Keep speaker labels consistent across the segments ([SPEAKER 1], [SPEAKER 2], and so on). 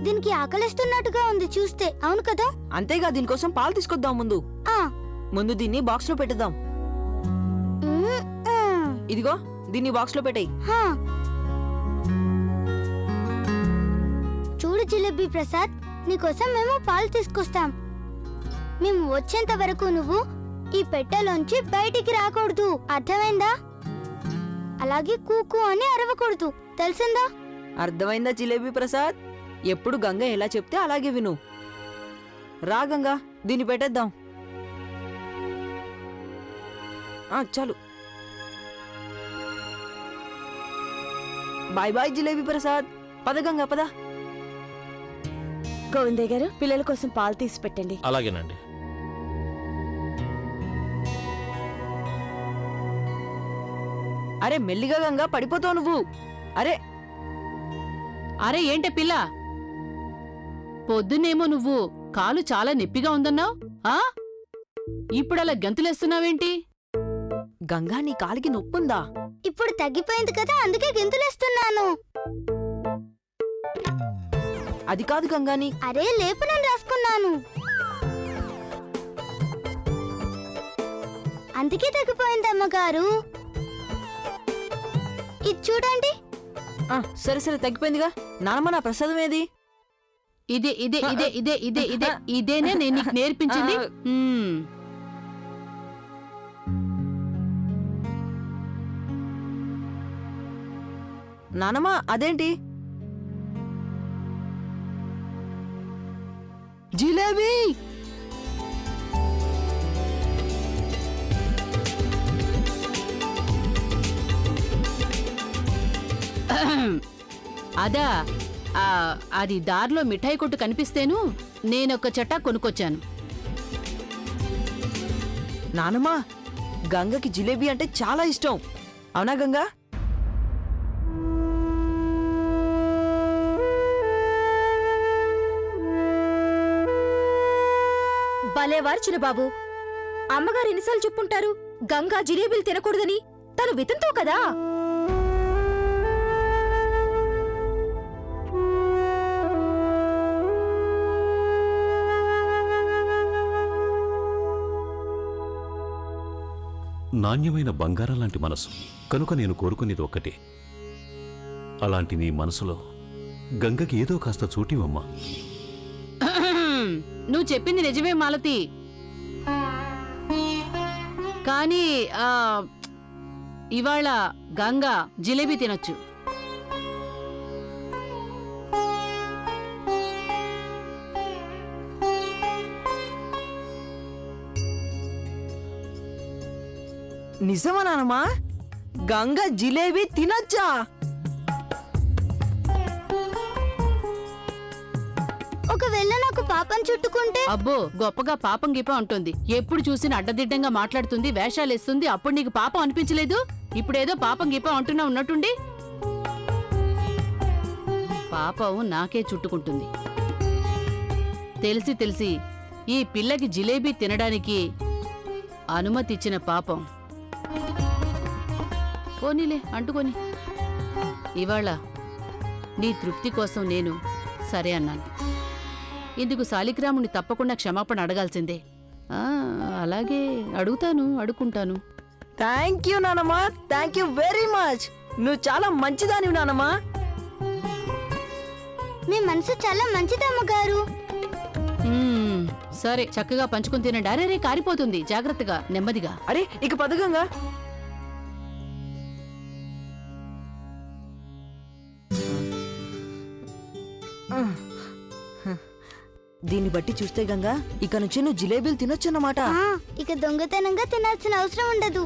[SPEAKER 1] దీనికి ఆకలిస్తున్నట్టుగా ఉంది చూస్తే. అవును కదా?
[SPEAKER 2] అంతేగా, దీనికోసం పాలు తీసుకొద్దాం. ముందు దీన్ని బాక్స్ లో పెట్టేద్దాం. ఇదిగో దీన్ని బాక్స్ లో పెట్టేయ్.
[SPEAKER 1] చూడు జిలేబీ ప్రసాద్, నీకోసం మేము పాలు తీసుకొస్తాం. మేము వచ్చేంత వరకు నువ్వు ఈ పెట్టెలోంచి బయటికి రాకూడదు, అర్థమైందా? అలాగే కూకు అని అరవకూడదు, తెలిసిందా?
[SPEAKER 2] అర్థమైందా జిలేబీ ప్రసాద్? ఎప్పుడు గంగ ఎలా చెప్తే అలాగే విను. రా గంగా, దీన్ని పెట్టేద్దాం. చాలు. Bye bye Jalebi Prasad. పద గంగా, పద.
[SPEAKER 3] గోవిందయ్య గారు, పిల్లల కోసం పాలు తీసి పెట్టండి.
[SPEAKER 4] అలాగేనండి.
[SPEAKER 2] అరే మెల్లిగా గంగా, పడిపోతావు నువ్వు. అరే
[SPEAKER 5] అరే ఏంటే పిల్ల, పొద్దున్నేమో నువ్వు కాలు చాలా నొప్పిగా ఉందన్నావు, ఇప్పుడలా గంతులేస్తున్నావేంటి?
[SPEAKER 2] గంగా, నీ కాలికి నొప్పుందా?
[SPEAKER 1] ఇప్పుడు తగ్గిపోయింది కదా, అందుకే గెంతులేస్తున్నాను.
[SPEAKER 2] అది కాదు గంగా, నీ
[SPEAKER 1] అరే లేపనని రాసుకున్నాను, అందుకే తగ్గిపోయింది అమ్మగారు. ఇది చూడండి.
[SPEAKER 2] సరే సరే, తగ్గిపోయిందిగా. నానమ్మ, నా ప్రసాదం ఏది?
[SPEAKER 5] ఇదే ఇదే ఇదే ఇదే ఇదే ఇదే ఇదేనే నేను నీకు నేర్పించింది.
[SPEAKER 2] నానమ్మ, అదేంటి? జిలేబీ.
[SPEAKER 5] అదా, అది దారిలో మిఠాయి కొట్టు కనిపిస్తేను నేనొక చట్టా కొనుక్కొచ్చాను.
[SPEAKER 2] నానమ్మ, గంగకి జిలేబీ అంటే చాలా ఇష్టం, అవునా గంగా?
[SPEAKER 3] భలేవారు చిన్నబాబు. అమ్మగారు ఎన్నిసార్లు చెప్పుంటారు గంగా జిలేబీలు తినకూడదని? తను వితంతో కదా.
[SPEAKER 6] నాణ్యమైన బంగారం లాంటి మనసు కనుక నేను కోరుకునేది ఒక్కటే. అలాంటి నీ మనసులో గంగకి ఏదో కాస్త చోటివమ్మా.
[SPEAKER 5] నువ్వు చెప్పింది నిజమే మాలతి, కానీ ఇవాళ గంగా జిలేబీ తినొచ్చు.
[SPEAKER 2] నిజమా నానమ్మా? గంగ జిలేబీ తినొచ్చా?
[SPEAKER 1] ఒకవేళ నాకు పాపం చుట్టుకుంటే?
[SPEAKER 5] అబ్బో, గొప్పగా పాపం గీపం అంటుంది. ఎప్పుడు చూసినా అడ్డదిడ్డంగా మాట్లాడుతుంది, వేషాలేస్తుంది. అప్పుడు నీకు పాపం అనిపించలేదు? ఇప్పుడేదో పాపం గీపం అంటున్నా ఉన్నట్టుండి. పాపం నాకే చుట్టుకుంటుంది. తెలిసి తెలిసి ఈ పిల్లకి జిలేబీ తినడానికి అనుమతిచ్చిన పాపం. పోనీలే, అంటుకొని. ఇవాళ నీ తృప్తి కోసం నేను సరే అన్నాను. ఇందుకు శాలిగ్రాముని తప్పకుండా క్షమాపణ అడగాల్సిందే. అలాగే అడుక్కుంటాను.
[SPEAKER 2] థ్యాంక్ యూ నానమ్మా, థ్యాంక్ యూ వెరీ మచ్. నువ్వు చాలా మంచిదానివి నానమ్మా.
[SPEAKER 1] మీ మనసు చాలా మంచిది అమ్మగారు.
[SPEAKER 5] సరే, చక్కగా పంచుకుని తినండి. అరే కారిపోతుంది, జాగ్రత్తగా, నెమ్మదిగా.
[SPEAKER 2] అరే ఇక పదగంగా. దీన్ని బట్టి చూస్తే గంగా, ఇక నుంచి నువ్వు జిలేబీలు తినొచ్చన్నమాట.
[SPEAKER 1] ఇక దొంగతనంగా తినాల్సిన అవసరం ఉండదు.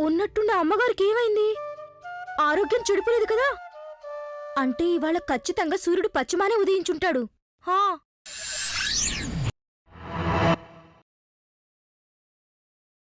[SPEAKER 3] ఉన్నట్టుండి అమ్మగారికి ఏమైంది? ఆరోగ్యం చెడిపోలేదు కదా? అంటే ఇవాళ ఖచ్చితంగా సూర్యుడు పశ్చిమానే ఉదయించుంటాడు.